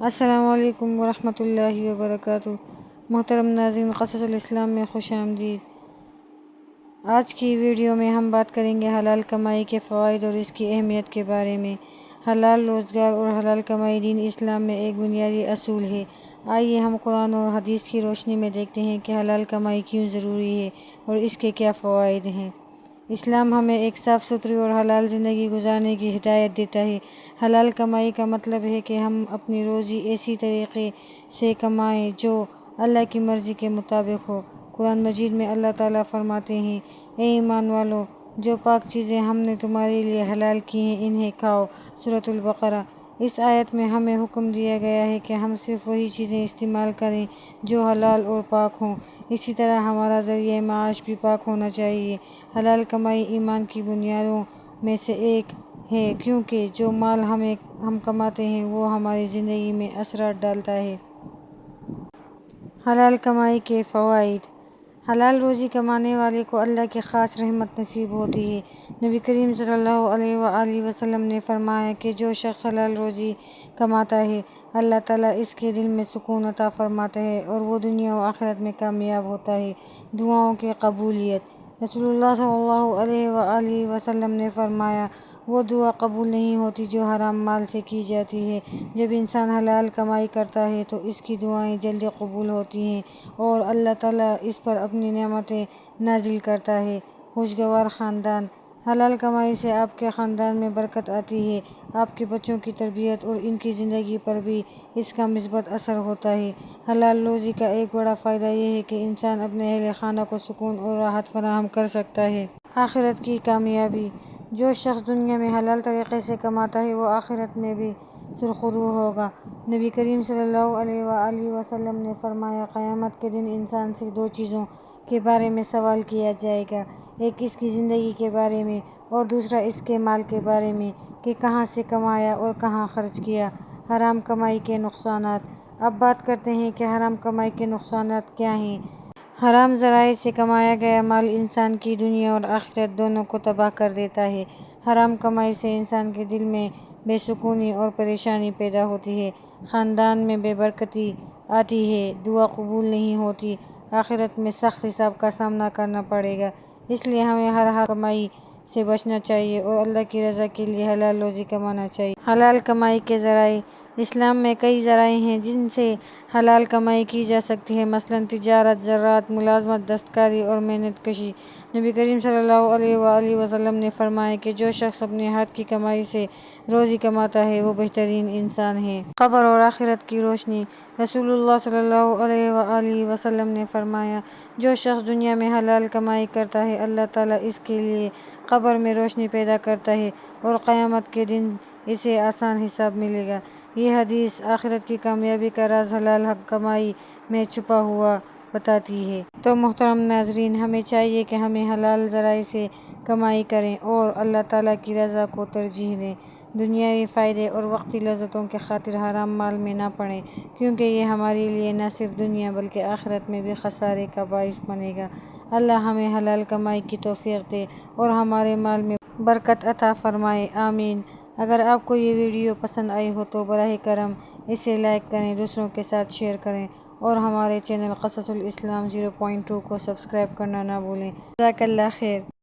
السلام علیکم ورحمۃ اللہ وبرکاتہ۔ محترم ناظرین، قصص الاسلام میں خوش آمدید۔ آج کی ویڈیو میں ہم بات کریں گے حلال کمائی کے فوائد اور اس کی اہمیت کے بارے میں۔ حلال روزگار اور حلال کمائی دین اسلام میں ایک بنیادی اصول ہے۔ آئیے ہم قرآن اور حدیث کی روشنی میں دیکھتے ہیں کہ حلال کمائی کیوں ضروری ہے اور اس کے کیا فوائد ہیں۔ اسلام ہمیں ایک صاف ستھری اور حلال زندگی گزارنے کی ہدایت دیتا ہے۔ حلال کمائی کا مطلب ہے کہ ہم اپنی روزی ایسی طریقے سے کمائیں جو اللہ کی مرضی کے مطابق ہو۔ قرآن مجید میں اللہ تعالیٰ فرماتے ہیں، اے ایمان والو، جو پاک چیزیں ہم نے تمہارے لیے حلال کی ہیں انہیں کھاؤ۔ سورۃ البقرہ۔ اس آیت میں ہمیں حکم دیا گیا ہے کہ ہم صرف وہی چیزیں استعمال کریں جو حلال اور پاک ہوں۔ اسی طرح ہمارا ذریعہ معاش بھی پاک ہونا چاہیے۔ حلال کمائی ایمان کی بنیادوں میں سے ایک ہے کیونکہ جو مال ہم کماتے ہیں وہ ہماری زندگی میں اثرات ڈالتا ہے۔ حلال کمائی کے فوائد۔ حلال روزی کمانے والے کو اللہ کی خاص رحمت نصیب ہوتی ہے۔ نبی کریم صلی اللہ علیہ وآلہ وسلم نے فرمایا کہ جو شخص حلال روزی کماتا ہے، اللہ تعالیٰ اس کے دل میں سکون عطا فرماتا ہے اور وہ دنیا و آخرت میں کامیاب ہوتا ہے۔ دعاؤں کی قبولیت۔ رسول اللہ صلی اللہ علیہ وآلہ وسلم نے فرمایا، وہ دعا قبول نہیں ہوتی جو حرام مال سے کی جاتی ہے۔ جب انسان حلال کمائی کرتا ہے تو اس کی دعائیں جلدی قبول ہوتی ہیں اور اللہ تعالیٰ اس پر اپنی نعمتیں نازل کرتا ہے۔ خوشگوار خاندان۔ حلال کمائی سے آپ کے خاندان میں برکت آتی ہے۔ آپ کے بچوں کی تربیت اور ان کی زندگی پر بھی اس کا مثبت اثر ہوتا ہے۔ حلال روزی کا ایک بڑا فائدہ یہ ہے کہ انسان اپنے اہل خانہ کو سکون اور راحت فراہم کر سکتا ہے۔ آخرت کی کامیابی۔ جو شخص دنیا میں حلال طریقے سے کماتا ہے وہ آخرت میں بھی سرخرو ہوگا۔ نبی کریم صلی اللہ علیہ وآلہ وسلم نے فرمایا، قیامت کے دن انسان سے دو چیزوں کے بارے میں سوال کیا جائے گا، ایک اس کی زندگی کے بارے میں اور دوسرا اس کے مال کے بارے میں کہ کہاں سے کمایا اور کہاں خرچ کیا۔ حرام کمائی کے نقصانات۔ اب بات کرتے ہیں کہ حرام کمائی کے نقصانات کیا ہیں۔ حرام ذرائع سے کمایا گیا مال انسان کی دنیا اور آخرت دونوں کو تباہ کر دیتا ہے۔ حرام کمائی سے انسان کے دل میں بے سکونی اور پریشانی پیدا ہوتی ہے، خاندان میں بے برکتی آتی ہے، دعا قبول نہیں ہوتی، آخرت میں سخت حساب کا سامنا کرنا پڑے گا۔ اس لیے ہمیں ہر حرام کمائی سے بچنا چاہیے اور اللہ کی رضا کے لیے حلال روزی کمانا چاہیے۔ حلال کمائی کے ذرائع۔ اسلام میں کئی ذرائع ہیں جن سے حلال کمائی کی جا سکتی ہے، مثلاً تجارت، زراعت، ملازمت، دستکاری اور محنت کشی۔ نبی کریم صلی اللہ علیہ وآلہ وسلم نے فرمایا کہ جو شخص اپنے ہاتھ کی کمائی سے روزی کماتا ہے وہ بہترین انسان ہے۔ قبر اور آخرت کی روشنی۔ رسول اللہ صلی اللہ علیہ وآلہ وسلم نے فرمایا، جو شخص دنیا میں حلال کمائی کرتا ہے اللہ تعالیٰ اس کے لیے قبر میں روشنی پیدا کرتا ہے اور قیامت کے دن اسے آسان حساب ملے گا۔ یہ حدیث آخرت کی کامیابی کا راز حلال کمائی میں چھپا ہوا بتاتی ہے۔ تو محترم ناظرین، ہمیں چاہیے کہ ہم حلال ذرائع سے کمائی کریں اور اللہ تعالیٰ کی رضا کو ترجیح دیں۔ دنیاوی فائدے اور وقتی لذتوں کی خاطر حرام مال میں نہ پڑیں کیونکہ یہ ہمارے لیے نہ صرف دنیا بلکہ آخرت میں بھی خسارے کا باعث بنے گا۔ اللہ ہمیں حلال کمائی کی توفیق دے اور ہمارے مال میں برکت عطا فرمائے، آمین۔ اگر آپ کو یہ ویڈیو پسند آئی ہو تو براہ کرم اسے لائک کریں، دوسروں کے ساتھ شیئر کریں اور ہمارے چینل قصص الاسلام 0.2 کو سبسکرائب کرنا نہ بھولیں۔ جزاک اللہ خیر۔